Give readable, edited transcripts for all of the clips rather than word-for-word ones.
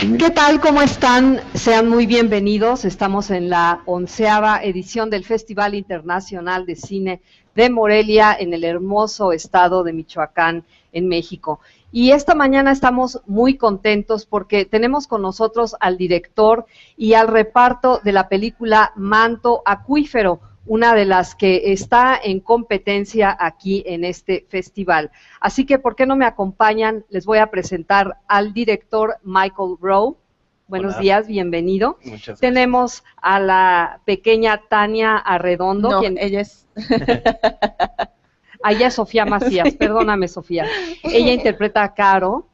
¿Qué tal? ¿Cómo están? Sean muy bienvenidos. Estamos en la 11ª edición del Festival Internacional de Cine de Morelia, en el hermoso estado de Michoacán, en México. Y esta mañana estamos muy contentos porque tenemos con nosotros al director y al reparto de la película Manto Acuífero, una de las que está en competencia aquí en este festival. Así que, ¿por qué no me acompañan? Les voy a presentar al director Michael Rowe. Buenos días, bienvenido. Muchas gracias. Tenemos a la pequeña Tania Arredondo. No, quien... ella es... Ella es Sofía Macías, perdóname, Sofía. Ella interpreta a Caro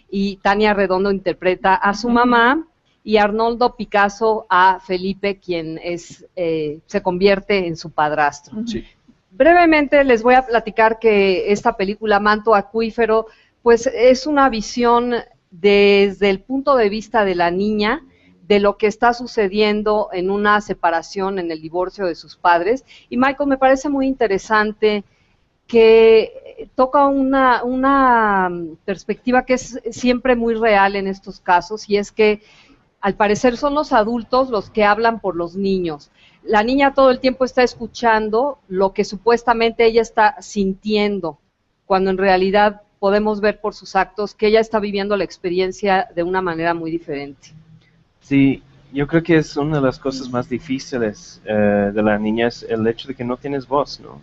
y Tania Arredondo interpreta a su mamá, y Arnoldo Picasso a Felipe, quien se convierte en su padrastro. Sí. Brevemente les voy a platicar que esta película Manto Acuífero pues es una visión desde el punto de vista de la niña, de lo que está sucediendo en una separación, en el divorcio de sus padres. Y Michael, me parece muy interesante que toca una perspectiva que es siempre muy real en estos casos, y es que al parecer son los adultos los que hablan por los niños. La niña todo el tiempo está escuchando lo que supuestamente ella está sintiendo, cuando en realidad podemos ver por sus actos que ella está viviendo la experiencia de una manera muy diferente. Sí, yo creo que es una de las cosas más difíciles de la niña, es el hecho de que no tienes voz, ¿no?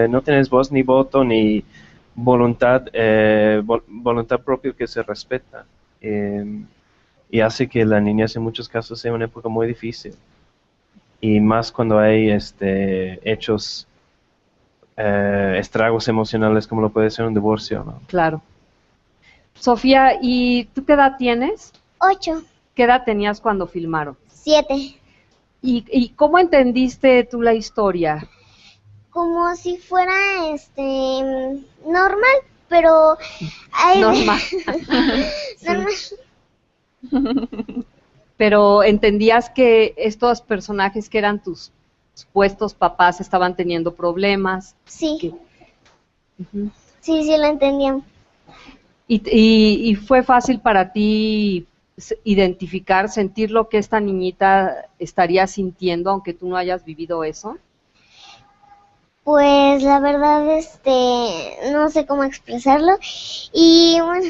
No tienes voz ni voto ni voluntad, voluntad propia que se respeta. Y hace que la niñez en muchos casos sea una época muy difícil. Y más cuando hay hechos, estragos emocionales como lo puede ser un divorcio, ¿no? Claro. Sofía, ¿y tú qué edad tienes? 8, ¿Qué edad tenías cuando filmaron? 7. ¿Y cómo entendiste tú la historia? Como si fuera normal, pero Normal. normal. Pero ¿entendías que estos personajes que eran tus supuestos papás estaban teniendo problemas? Sí. Sí, lo entendían. ¿Y fue fácil para ti identificar, sentir lo que esta niñita estaría sintiendo, aunque tú no hayas vivido eso? Pues la verdad, no sé cómo expresarlo. Y bueno,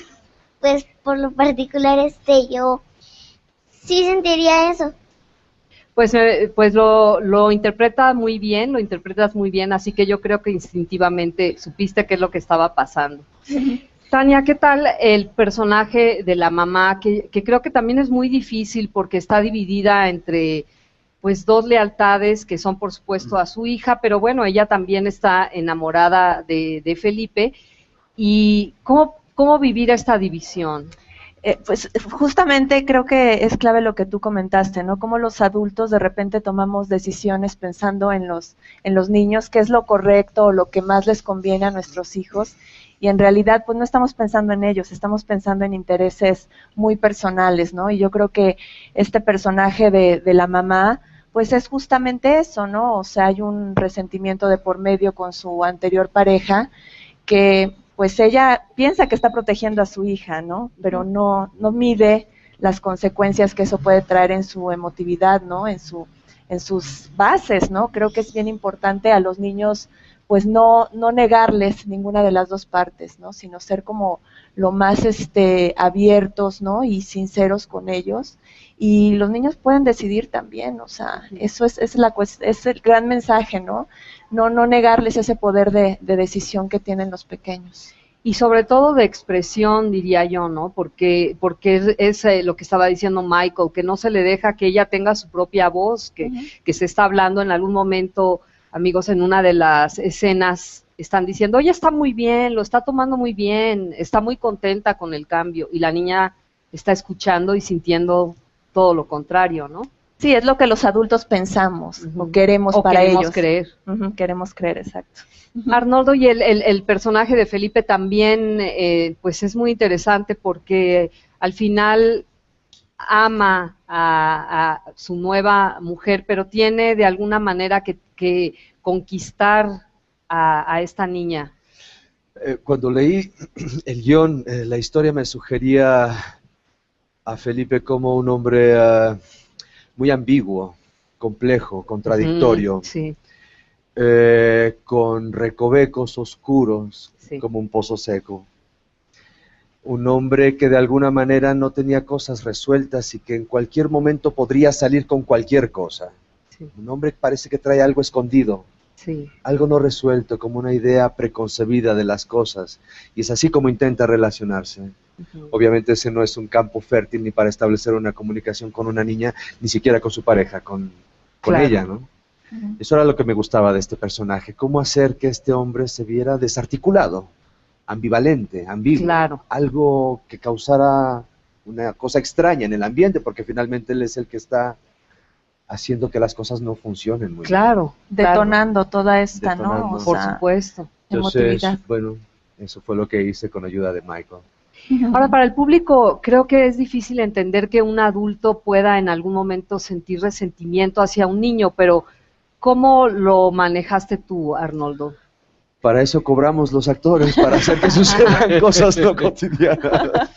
pues por lo particular, yo sí sentiría eso. Pues lo interpretas muy bien, así que yo creo que instintivamente supiste qué es lo que estaba pasando. Tania, ¿qué tal el personaje de la mamá? Que creo que también es muy difícil porque está dividida entre pues dos lealtades que son por supuesto a su hija, pero bueno, ella también está enamorada de Felipe. ¿Y cómo vivir esta división? Pues justamente creo que es clave lo que tú comentaste, ¿no? Cómo los adultos de repente tomamos decisiones pensando en los niños, qué es lo correcto o lo que más les conviene a nuestros hijos, y en realidad pues no estamos pensando en ellos, estamos pensando en intereses muy personales, ¿no? Y yo creo que este personaje de la mamá pues es justamente eso, ¿no? O sea, hay un resentimiento de por medio con su anterior pareja, que pues ella piensa que está protegiendo a su hija, ¿no? Pero no mide las consecuencias que eso puede traer en su emotividad, ¿no? En sus bases, ¿no? Creo que es bien importante a los niños pues no negarles ninguna de las dos partes, ¿no? Sino ser como lo más abiertos, ¿no? Y sinceros con ellos. Y los niños pueden decidir también, o sea, eso es el gran mensaje, ¿no? No negarles ese poder de decisión que tienen los pequeños. Y sobre todo de expresión, diría yo, ¿no? Porque es lo que estaba diciendo Michael, que no se le deja que ella tenga su propia voz, que se está hablando en algún momento, amigos, en una de las escenas, están diciendo, ella está muy bien, lo está tomando muy bien, está muy contenta con el cambio, y la niña está escuchando y sintiendo todo lo contrario, ¿no? Sí, es lo que los adultos pensamos o queremos para ellos. Creer. Queremos creer, exacto. Arnoldo, y el personaje de Felipe también, pues es muy interesante porque al final ama a su nueva mujer, pero tiene de alguna manera que conquistar a esta niña. Cuando leí el guión, la historia me sugería a Felipe como un hombre muy ambiguo, complejo, contradictorio, Sí, con recovecos oscuros, sí. como un pozo seco. Un hombre que de alguna manera no tenía cosas resueltas y que en cualquier momento podría salir con cualquier cosa. Sí, Un hombre que parece que trae algo escondido, sí, algo no resuelto, como una idea preconcebida de las cosas. Y es así como intenta relacionarse. ujú, Obviamente ese no es un campo fértil ni para establecer una comunicación con una niña, ni siquiera con su pareja, con claro. ella, ¿no? Eso era lo que me gustaba de este personaje, cómo hacer que este hombre se viera desarticulado, ambivalente, ambiguo, Claro. algo que causara una cosa extraña en el ambiente, porque finalmente él es el que está haciendo que las cosas no funcionen muy bien. Claro, Detonando toda esta, ¿no? Detonando. O por sea, supuesto. Entonces, emotividad. bueno, eso fue lo que hice con ayuda de Michael. Ahora, para el público, creo que es difícil entender que un adulto pueda en algún momento sentir resentimiento hacia un niño, pero ¿cómo lo manejaste tú, Arnoldo? Para eso cobramos los actores, para hacer que sucedan cosas no cotidianas.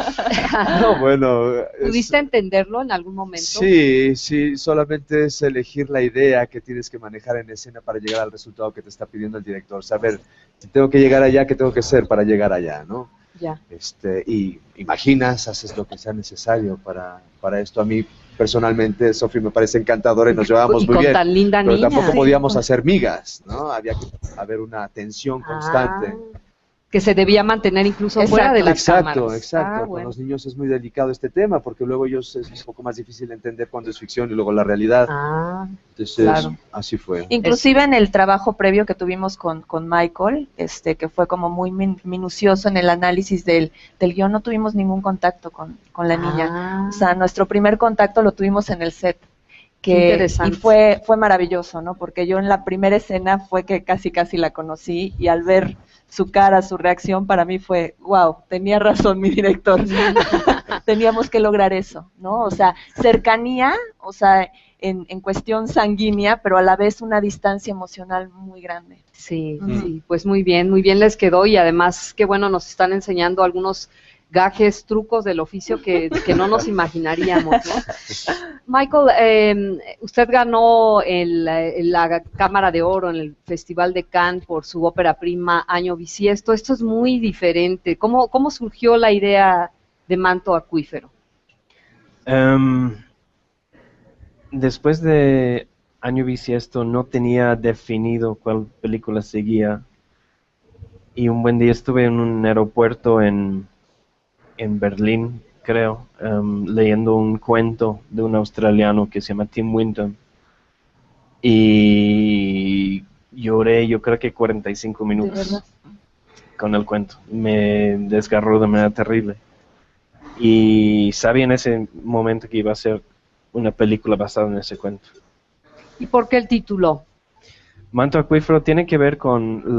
No, bueno, ¿Pudiste entenderlo en algún momento? sí, sí, solamente es elegir la idea que tienes que manejar en escena para llegar al resultado que te está pidiendo el director. Saber, si tengo que llegar allá, ¿qué tengo que hacer para llegar allá, no? Ya. Y imaginas, haces lo que sea necesario para esto. A mí, personalmente, Sophie me parece encantadora y nos llevábamos Y muy con bien. tan linda Pero niña. tampoco Sí. podíamos hacer migas, ¿no? Había que haber una tensión constante. Que se debía mantener incluso fuera de las Exacto, cámaras. exacto. Con Bueno. los niños es muy delicado este tema porque luego ellos es un poco más difícil de entender cuando es ficción y luego la realidad. Entonces, claro. así fue. Inclusive en el trabajo previo que tuvimos con Michael, que fue como muy minucioso en el análisis del guión, no tuvimos ningún contacto con la niña. O sea, nuestro primer contacto lo tuvimos en el set. Qué interesante. Y fue maravilloso, ¿no? Porque yo en la primera escena fue que casi la conocí y al ver su cara, su reacción, para mí fue, wow, tenía razón mi director. Teníamos que lograr eso, ¿no? O sea, cercanía, o sea, en cuestión sanguínea, pero a la vez una distancia emocional muy grande. Sí, sí, pues muy bien les quedó y además, qué bueno, nos están enseñando algunos gajes, trucos del oficio que no nos imaginaríamos, ¿no? Michael, usted ganó la Cámara de Oro en el Festival de Cannes por su ópera prima Año Bisiesto. Esto es muy diferente. ¿Cómo surgió la idea de Manto Acuífero? Después de Año Bisiesto no tenía definido cuál película seguía y un buen día estuve en un aeropuerto en Berlín, creo, leyendo un cuento de un australiano que se llama Tim Winton y lloré yo creo que 45 minutos con el cuento. Me desgarró de manera terrible y sabía en ese momento que iba a ser una película basada en ese cuento. ¿Y por qué el título? Manto Acuífero tiene que ver con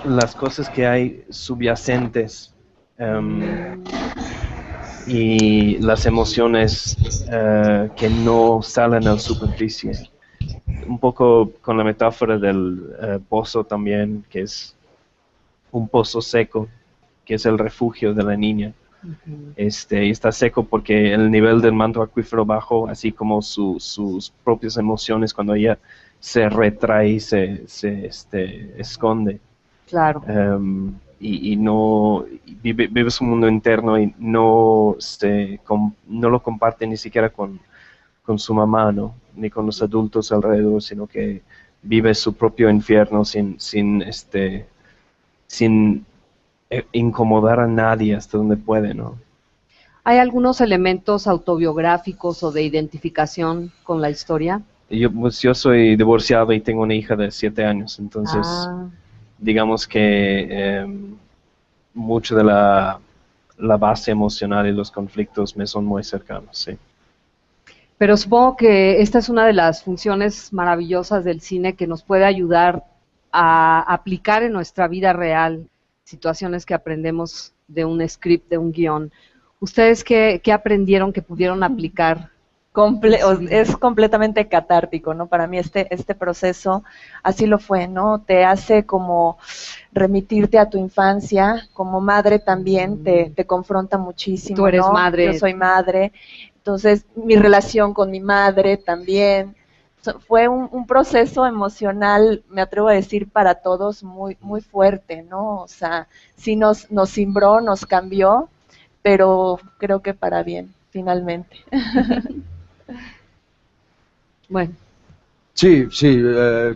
las cosas que hay subyacentes y las emociones que no salen a la superficie. Un poco con la metáfora del pozo también, que es un pozo seco, que es el refugio de la niña. Y está seco porque el nivel del manto acuífero bajó, así como sus propias emociones cuando ella se retrae y se esconde. Claro. Y no vive su mundo interno y no lo comparte ni siquiera con su mamá, ¿no? Ni con los adultos alrededor, sino que vive su propio infierno sin incomodar a nadie hasta donde puede, ¿no? ¿Hay algunos elementos autobiográficos o de identificación con la historia? Yo soy divorciado y tengo una hija de 7 años, entonces digamos que mucho de la base emocional y los conflictos me son muy cercanos, sí. Pero supongo que esta es una de las funciones maravillosas del cine que nos puede ayudar a aplicar en nuestra vida real situaciones que aprendemos de un script, de un guión. ¿Ustedes qué aprendieron que pudieron aplicar es completamente catártico, ¿no? Para mí este proceso así lo fue, ¿no? Te hace como remitirte a tu infancia, como madre también te confronta muchísimo, Tú eres ¿no? madre. Yo soy madre, entonces mi relación con mi madre también. Fue un proceso emocional, me atrevo a decir, para todos muy, muy fuerte, ¿no? O sea, sí nos cimbró, nos cambió, pero creo que para bien, finalmente. Bueno, Sí, sí,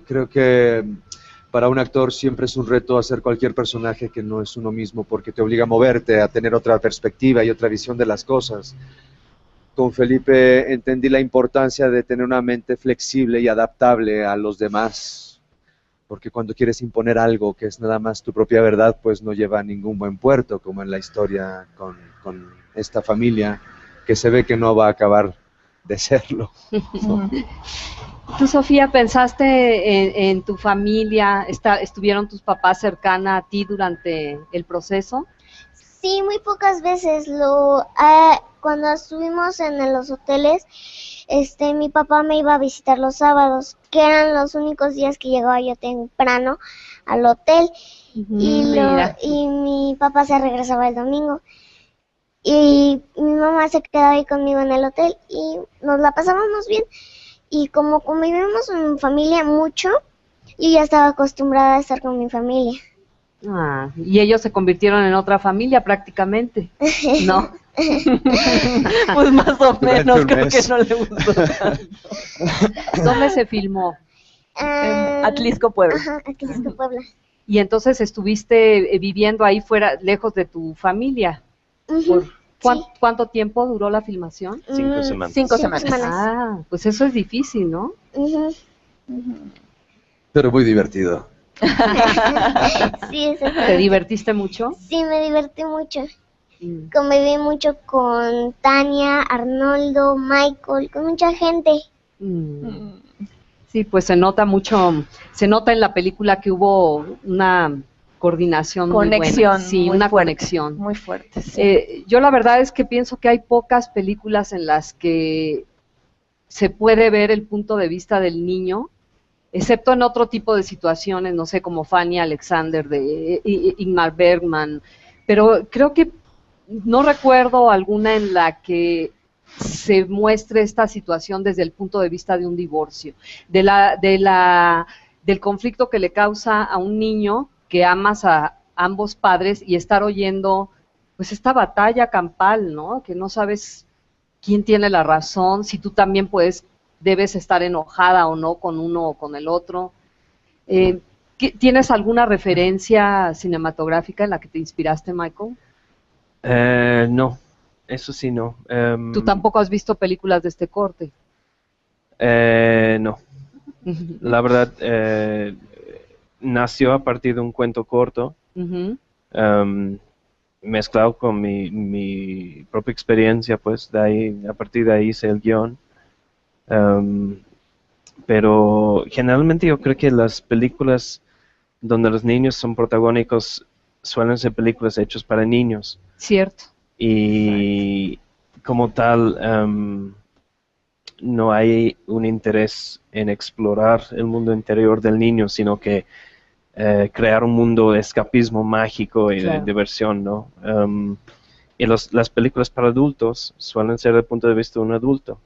creo que para un actor siempre es un reto hacer cualquier personaje que no es uno mismo porque te obliga a moverte, a tener otra perspectiva y otra visión de las cosas. Con Felipe entendí la importancia de tener una mente flexible y adaptable a los demás, porque cuando quieres imponer algo que es nada más tu propia verdad, pues no lleva a ningún buen puerto, como en la historia con esta familia, que se ve que no va a acabar de serlo. tú, Sofía, ¿pensaste en tu familia? ¿Estuvieron tus papás cercana a ti durante el proceso? Sí, muy pocas veces cuando estuvimos en los hoteles, mi papá me iba a visitar los sábados, que eran los únicos días que llegaba yo temprano al hotel, Mira. y mi papá se regresaba el domingo. Y mi mamá se quedaba ahí conmigo en el hotel y nos la pasábamos bien. Y como convivimos en familia mucho, yo ya estaba acostumbrada a estar con mi familia. Ah, y ellos se convirtieron en otra familia prácticamente, ¿no? Pues más o Durante menos, un creo mes. que no le gustó tanto. ¿Dónde se filmó? En Atlisco, Puebla. Ajá, Atlisco, Puebla. Y entonces estuviste viviendo ahí fuera, lejos de tu familia. Ujú, sí. ¿Cuánto tiempo duró la filmación? 5 semanas. 5 5 semanas. semanas. Ah, pues eso es difícil, ¿no? Ujú. Pero muy divertido. Sí, eso ¿Te divertiste mucho? sí, me divertí mucho. Mm. Conviví mucho con Tania, Arnoldo, Michael, con mucha gente. Mm. Sí, pues se nota mucho, se nota en la película que hubo una coordinación muy Conexión. buena. Sí, muy una fuerte, conexión. Muy fuerte. Sí. Yo la verdad es que pienso que hay pocas películas en las que se puede ver el punto de vista del niño, excepto en otro tipo de situaciones, no sé, como Fanny Alexander de Ingmar Bergman, pero creo que no recuerdo alguna en la que se muestre esta situación desde el punto de vista de un divorcio, del conflicto que le causa a un niño que amas a ambos padres y estar oyendo pues esta batalla campal, ¿no? Que no sabes quién tiene la razón, si tú también debes estar enojada o no con uno o con el otro. ¿Tienes alguna referencia cinematográfica en la que te inspiraste, Michael? No, eso sí no. ¿Tú tampoco has visto películas de este corte? No. La verdad, nació a partir de un cuento corto, Ujú. mezclado con mi propia experiencia, pues a partir de ahí hice el guión. Pero generalmente yo creo que las películas donde los niños son protagónicos suelen ser películas hechas para niños. Cierto. Y como tal, no hay un interés en explorar el mundo interior del niño, sino que crear un mundo de escapismo mágico y Claro. de diversión, ¿no? Y las películas para adultos suelen ser desde el punto de vista de un adulto.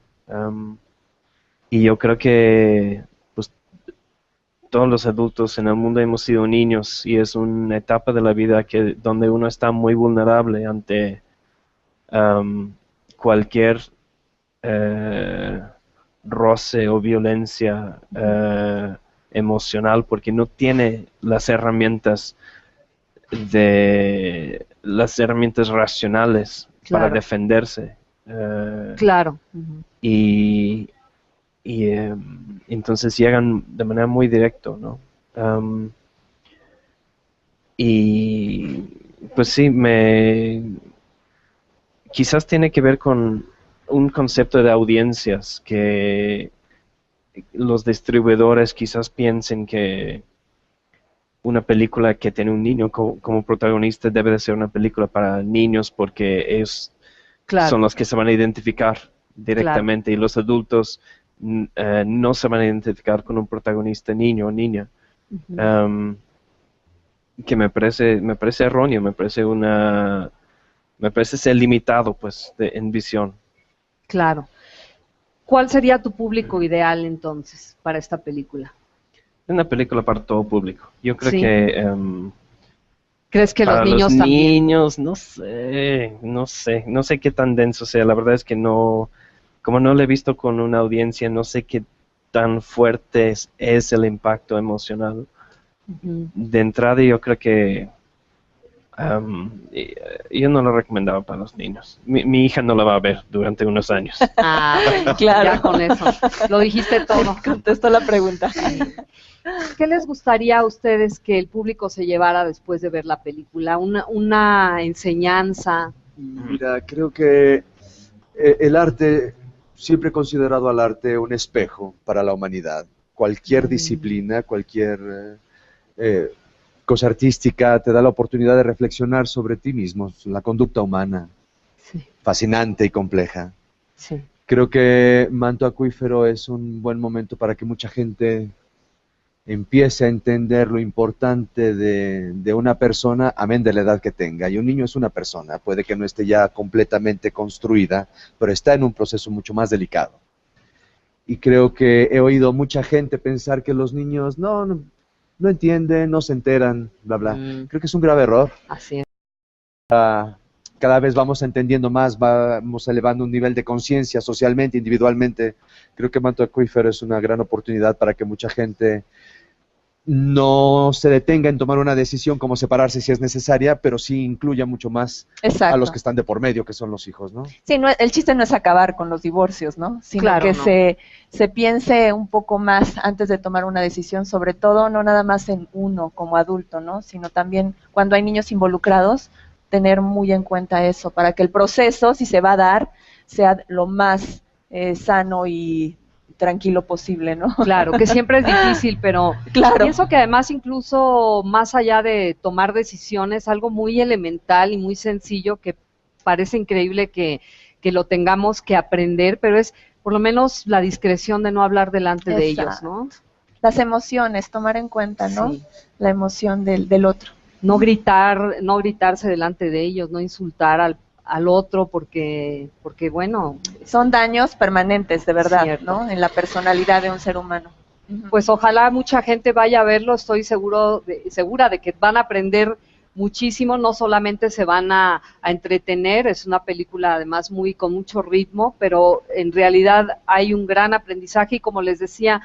Y yo creo que pues, todos los adultos en el mundo hemos sido niños y es una etapa de la vida donde uno está muy vulnerable ante cualquier roce o violencia emocional porque no tiene las herramientas racionales para Claro. defenderse. Claro. Ujú. Y entonces llegan de manera muy directa, ¿no? Y pues sí, quizás tiene que ver con un concepto de audiencias que los distribuidores quizás piensen que una película que tiene un niño como protagonista debe de ser una película para niños porque ellos Claro. son los que se van a identificar directamente y los adultos no se van a identificar con un protagonista niño o niña. Que me parece erróneo, me parece ser limitado pues en visión. Claro. ¿Cuál sería tu público ideal entonces para esta película? Es una película para todo público. Yo creo Sí. que ¿Crees que los para niños los también? niños, no sé qué tan denso sea. La verdad es que no, como no lo he visto con una audiencia, no sé qué tan fuerte es el impacto emocional. De entrada yo creo que yo no lo recomendaba para los niños. Mi hija no la va a ver durante unos años. Ah, bueno, Claro. ya con eso. Lo dijiste todo. Contestó la pregunta. ¿Qué les gustaría a ustedes que el público se llevara después de ver la película? Una enseñanza. Mira, creo que el arte, siempre he considerado al arte un espejo para la humanidad. Cualquier disciplina, cualquier cosa artística te da la oportunidad de reflexionar sobre ti mismo, la conducta humana, Sí, fascinante y compleja. sí. Creo que Manto Acuífero es un buen momento para que mucha gente empiece a entender lo importante de una persona, amén de la edad que tenga. Y un niño es una persona, puede que no esté ya completamente construida, pero está en un proceso mucho más delicado. Y creo que he oído mucha gente pensar que los niños no entienden, no se enteran, bla, bla. Creo que es un grave error. Así es. Cada vez vamos entendiendo más, vamos elevando un nivel de conciencia socialmente, individualmente. Creo que Manto Acuífero es una gran oportunidad para que mucha gente no se detenga en tomar una decisión como separarse si es necesaria, pero sí incluya mucho más Exacto. a los que están de por medio, que son los hijos, ¿no? Sí, no, el chiste no es acabar con los divorcios, ¿no? Sino Claro, que no. se piense un poco más antes de tomar una decisión, sobre todo no nada más en uno como adulto, ¿no? Sino también cuando hay niños involucrados, tener muy en cuenta eso, para que el proceso, si se va a dar, sea lo más sano y tranquilo posible, ¿no? Claro, que siempre es difícil, pero Claro. pienso que además incluso más allá de tomar decisiones, algo muy elemental y muy sencillo que parece increíble que lo tengamos que aprender, pero es por lo menos la discreción de no hablar delante de ellos, ¿no? Las emociones, tomar en cuenta, ¿no? Sí. La emoción del otro. No gritar, no gritarse delante de ellos, no insultar al otro porque bueno, Son daños permanentes, de verdad, Cierto. ¿no? En la personalidad de un ser humano. pues ojalá mucha gente vaya a verlo, estoy segura de que van a aprender muchísimo, no solamente se van a entretener, es una película además con mucho ritmo, pero en realidad hay un gran aprendizaje y como les decía,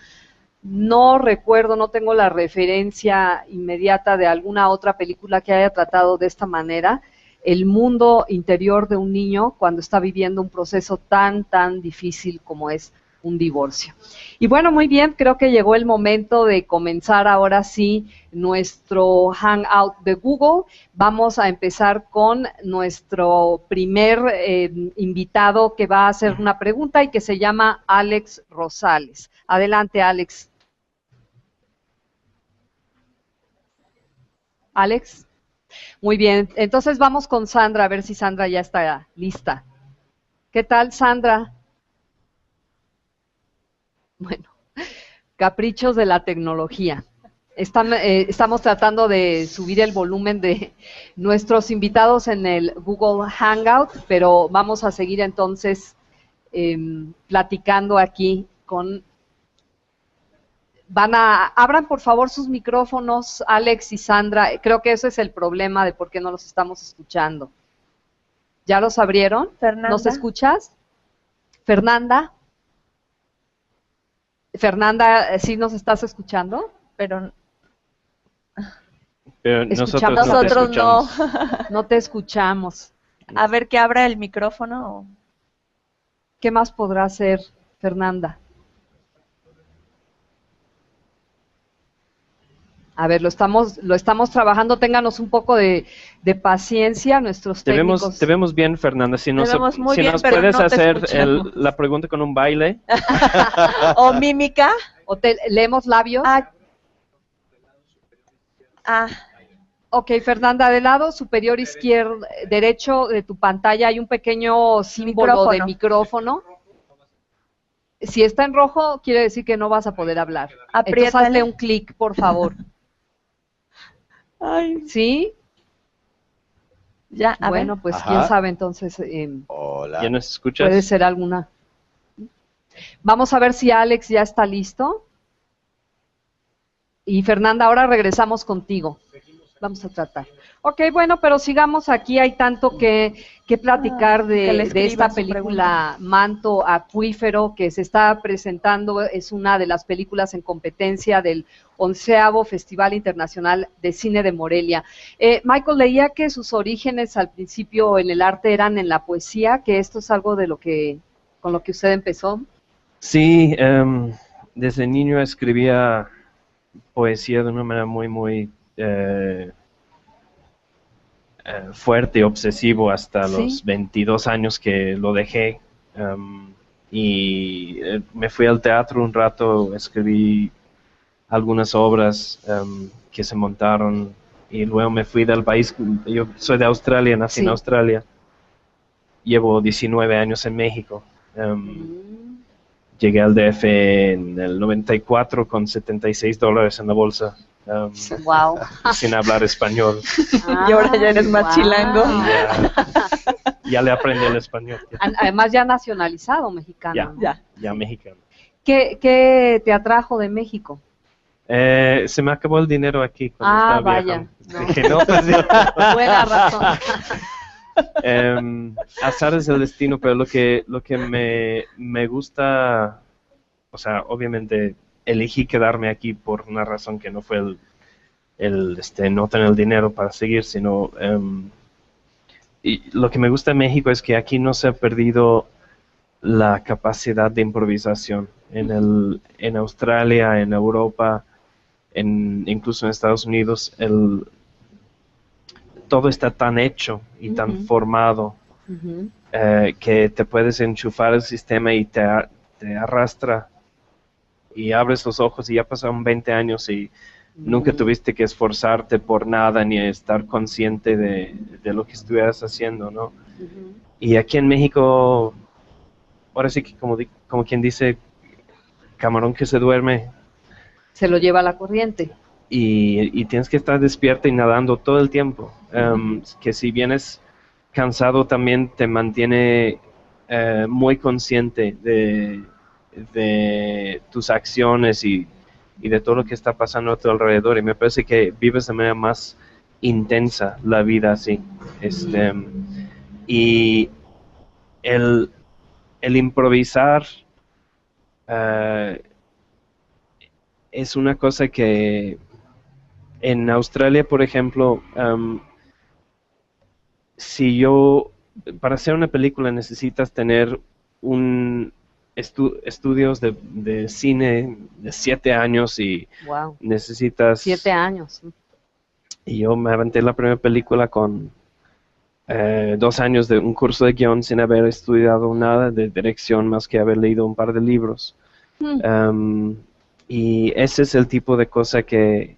no recuerdo, no tengo la referencia inmediata de alguna otra película que haya tratado de esta manera el mundo interior de un niño cuando está viviendo un proceso tan difícil como es un divorcio. Y bueno, muy bien, creo que llegó el momento de comenzar ahora sí nuestro Hangout de Google. Vamos a empezar con nuestro primer invitado que va a hacer una pregunta y que se llama Alex Rosales. Adelante, Alex. Alex. Muy bien, entonces vamos con Sandra, a ver si Sandra ya está lista. ¿Qué tal, Sandra? Bueno, caprichos de la tecnología. Estamos tratando de subir el volumen de nuestros invitados en el Google Hangout, pero vamos a seguir entonces platicando aquí con... abran por favor sus micrófonos, Alex y Sandra. Creo que ese es el problema de por qué no los estamos escuchando. ¿Ya los abrieron? Fernanda. ¿Nos escuchas? Fernanda. Fernanda, ¿sí nos estás escuchando? Pero nosotros no te nosotros no. escuchamos. No te escuchamos. A ver que abra el micrófono. ¿Qué más podrá hacer Fernanda? A ver, lo estamos trabajando, ténganos un poco de paciencia, nuestros técnicos. Te vemos bien, Fernanda. Si nos, Te vemos muy bien, nos pero puedes no te hacer escuchamos. la pregunta con un baile. O mímica. ¿O leemos labios? Ok, Fernanda, del lado superior izquierdo, derecho de tu pantalla hay un pequeño símbolo de micrófono. Si está en rojo, quiere decir que no vas a poder hablar. Entonces Apriétale. hazle un clic, por favor. Ay, ¿Sí? ya, a Bueno, ver. pues Ajá. quién sabe, entonces Hola. ¿Ya nos escuchas? puede ser alguna. Vamos a ver si Alex ya está listo. Y Fernanda, ahora regresamos contigo. Vamos a tratar. Ok, bueno, pero sigamos aquí. Hay tanto que platicar que le de escriban esta su película Manto Acuífero que se está presentando. Es una de las películas en competencia del 11º Festival Internacional de Cine de Morelia. Michael, leía que sus orígenes al principio en el arte eran en la poesía, que esto es algo de con lo que usted empezó. Sí, desde niño escribía poesía de una manera muy fuerte y obsesivo hasta Sí. los 22 años que lo dejé. Me fui al teatro un rato, escribí algunas obras que se montaron y luego me fui del país. Yo soy de Australia, nací en Sí. Australia. Llevo 19 años en México. Llegué al DF en el 94 con $76 en la bolsa, Wow. sin hablar español. Y ahora ya eres más chilango. Ya le aprendí el español. Además ya nacionalizado mexicano. Ya. ¿no? Ya mexicano. ¿Qué te atrajo de México? Se me acabó el dinero aquí cuando estaba vaya. viajando. No. Dije, no, pues ya. Buena razón. Azares del destino, pero lo que me gusta, o sea, obviamente elegí quedarme aquí por una razón que no fue no tener el dinero para seguir, sino y lo que me gusta de México es que aquí no se ha perdido la capacidad de improvisación. En Australia, en Europa, incluso en Estados Unidos, todo está tan hecho y tan Ujú. formado Ujú. que te puedes enchufar el sistema y te arrastra y abres los ojos y ya pasaron 20 años y nunca tuviste que esforzarte por nada ni estar consciente de lo que estuvieras haciendo, ¿no? Ujú. Y aquí en México, ahora sí que como quien dice, camarón que se duerme, Se lo lleva la corriente. y tienes que estar despierta y nadando todo el tiempo. Que si vienes cansado también te mantiene muy consciente de tus acciones y de todo lo que está pasando a tu alrededor. Y me parece que vives de manera más intensa la vida así. Y el improvisar es una cosa que en Australia, por ejemplo, para hacer una película necesitas tener estudios de cine de 7 años y Wow. necesitas... 7 años. Y yo me aventé la primera película con 2 años de un curso de guión sin haber estudiado nada de dirección más que haber leído un par de libros. Y ese es el tipo de cosa que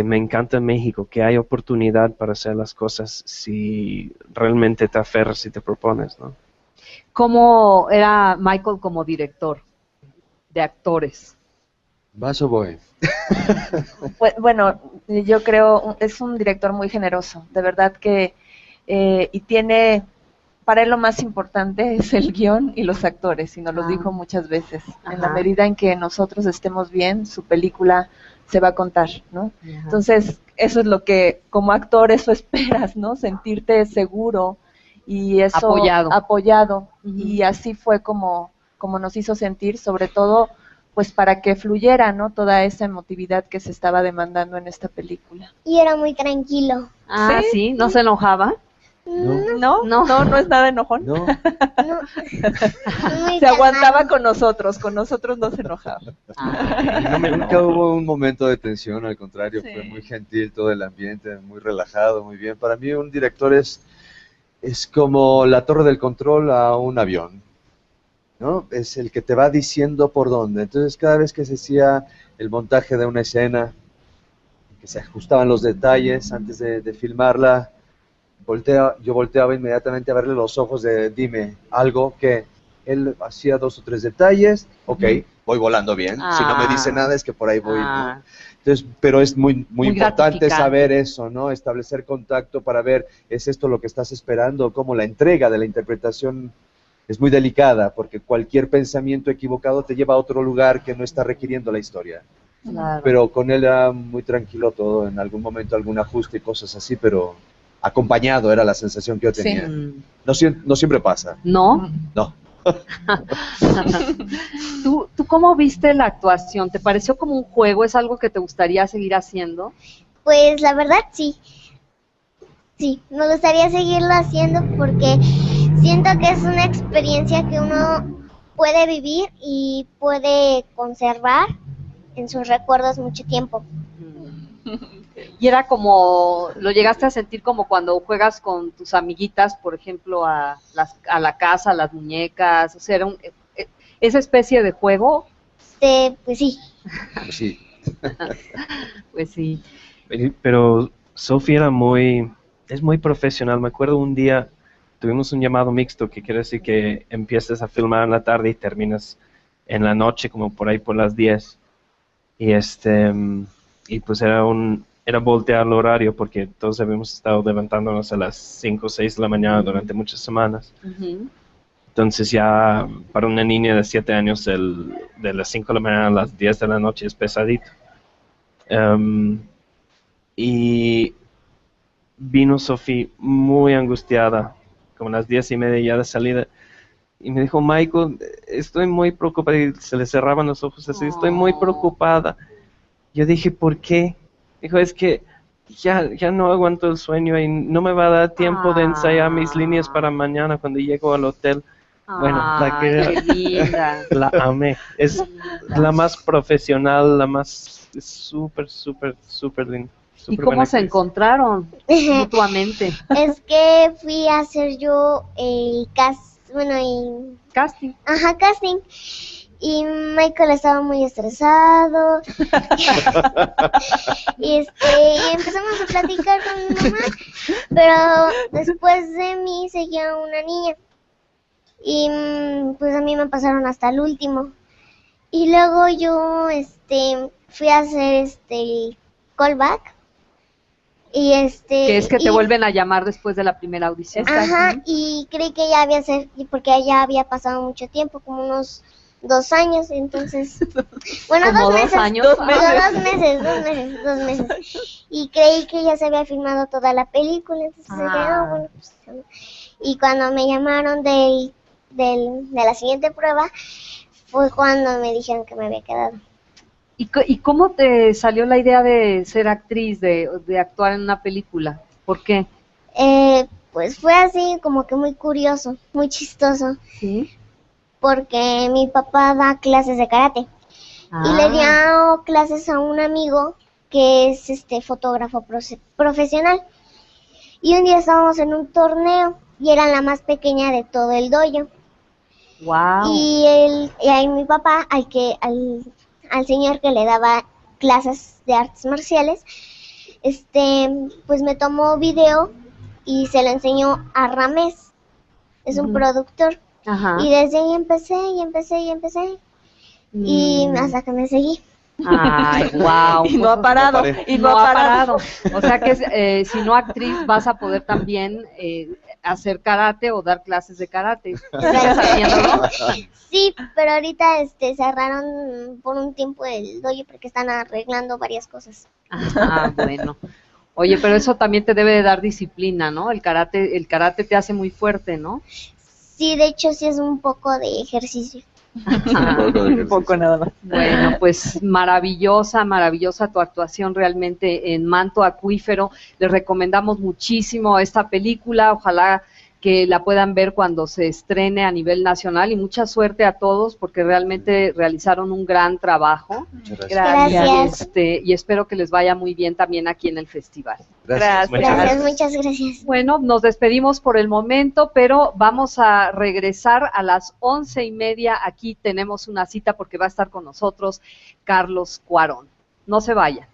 me encanta en México, que hay oportunidad para hacer las cosas si realmente te aferras y te propones, ¿no? ¿Cómo era Michael como director de actores? ¿Vas o voy? Bueno, yo creo, es un director muy generoso, de verdad que, y tiene, para él lo más importante es el guión y los actores, y nos lo dijo muchas veces. En la Ajá. medida en que nosotros estemos bien, su película se va a contar, ¿no? Ajá. Entonces, eso es lo que como actor eso esperas, ¿no? Sentirte seguro y eso apoyado. Ujú. Y así fue como nos hizo sentir, sobre todo pues para que fluyera, ¿no? Toda esa emotividad que se estaba demandando en esta película. Y era muy tranquilo. Ah, sí, ¿no se enojaba? ¿No? No. No es nada enojón. No. No. Muy Se aguantaba calmado. con nosotros no se enojaba. Nunca hubo un momento de tensión, al contrario, Sí. fue muy gentil todo el ambiente, muy relajado, muy bien. Para mí un director es como la torre del control a un avión, ¿no? Es el que te va diciendo por dónde. Entonces cada vez que se hacía el montaje de una escena, que se ajustaban los detalles antes de filmarla, yo volteaba inmediatamente a verle los ojos de dime algo que, él hacía 2 o 3 detalles, ok, voy volando bien, si no me dice nada es que por ahí voy, ¿no? Entonces, pero es muy importante saber eso, ¿no? Establecer contacto para ver, ¿es esto lo que estás esperando? Como la entrega de la interpretación es muy delicada, porque cualquier pensamiento equivocado te lleva a otro lugar que no está requiriendo la historia. Claro. Pero con él era muy tranquilo todo, en algún momento algún ajuste y cosas así, pero acompañado era la sensación que yo tenía. Sí. No siempre pasa. ¿No? No. ¿Tú cómo viste la actuación? ¿Te pareció como un juego? ¿Es algo que te gustaría seguir haciendo? Pues la verdad sí. Sí, me gustaría seguirlo haciendo porque siento que es una experiencia que uno puede vivir y puede conservar en sus recuerdos mucho tiempo. Y era como, ¿lo llegaste a sentir como cuando juegas con tus amiguitas, por ejemplo, a la casa, a las muñecas? O sea, era esa especie de juego. Pues sí. Sí. Pues sí. Pero Sophie es muy profesional. Me acuerdo un día tuvimos un llamado mixto, que quiere decir que empiezas a filmar en la tarde y terminas en la noche, como por ahí por las 10. Y pues era voltear el horario, porque todos habíamos estado levantándonos a las 5 o 6 de la mañana durante muchas semanas. Entonces ya para una niña de 7 años de las 5 de la mañana a las 10 de la noche es pesadito. Y vino Sophie muy angustiada, como a las 10:30 ya de salida, y me dijo, Michael, estoy muy preocupada, y se le cerraban los ojos así, estoy muy preocupada. Yo dije, ¿por qué? Dijo, es que ya no aguanto el sueño y no me va a dar tiempo de ensayar mis líneas para mañana cuando llego al hotel. Bueno, qué linda. La amé. Es la más profesional, la más súper linda. ¿Y cómo se encontraron mutuamente? Es que fui a hacer yo Casting. Ajá, casting. Y Michael estaba muy estresado. y empezamos a platicar con mi mamá. Pero después de mí seguía una niña. Y pues a mí me pasaron hasta el último. Y luego yo fui a hacer callback. Y que es que te vuelven a llamar después de la primera audición. Ajá, y creí que ya porque ya había pasado mucho tiempo, como unos 2 años, entonces, bueno, ¿Como 2 meses, 2 años? 2 meses, y creí que ya se había filmado toda la película, entonces dije, bueno, pues, y cuando me llamaron de la siguiente prueba, fue cuando me dijeron que me había quedado. ¿Y cómo te salió la idea de ser actriz, de actuar en una película? ¿Por qué? Pues fue así como que muy curioso, muy chistoso. ¿Sí? Porque mi papá da clases de karate. Y le dio clases a un amigo que es fotógrafo profesional. Y un día estábamos en un torneo y era la más pequeña de todo el dojo. Wow. Y ahí mi papá, al señor que le daba clases de artes marciales, pues me tomó video y se lo enseñó a Ramés, es un productor. Ajá. Y desde ahí empecé, y hasta que me seguí. Ay, wow. Y no ha parado. Y no ha parado. O sea que si no actriz vas a poder también hacer karate o dar clases de karate. ¿Sigues haciéndolo? Sí, pero ahorita cerraron por un tiempo el dojo porque están arreglando varias cosas. Bueno. Oye, pero eso también te debe de dar disciplina, ¿no? El karate te hace muy fuerte, ¿no? Sí, de hecho sí es un poco de ejercicio. Un poco nada más. Bueno, pues maravillosa tu actuación realmente en Manto Acuífero. Les recomendamos muchísimo esta película, ojalá que la puedan ver cuando se estrene a nivel nacional y mucha suerte a todos porque realmente realizaron un gran trabajo. Muchas Gracias. Y espero que les vaya muy bien también aquí en el festival. Gracias. Muchas gracias. Bueno, nos despedimos por el momento, pero vamos a regresar a las 11:30. Aquí tenemos una cita porque va a estar con nosotros Carlos Cuarón. No se vayan.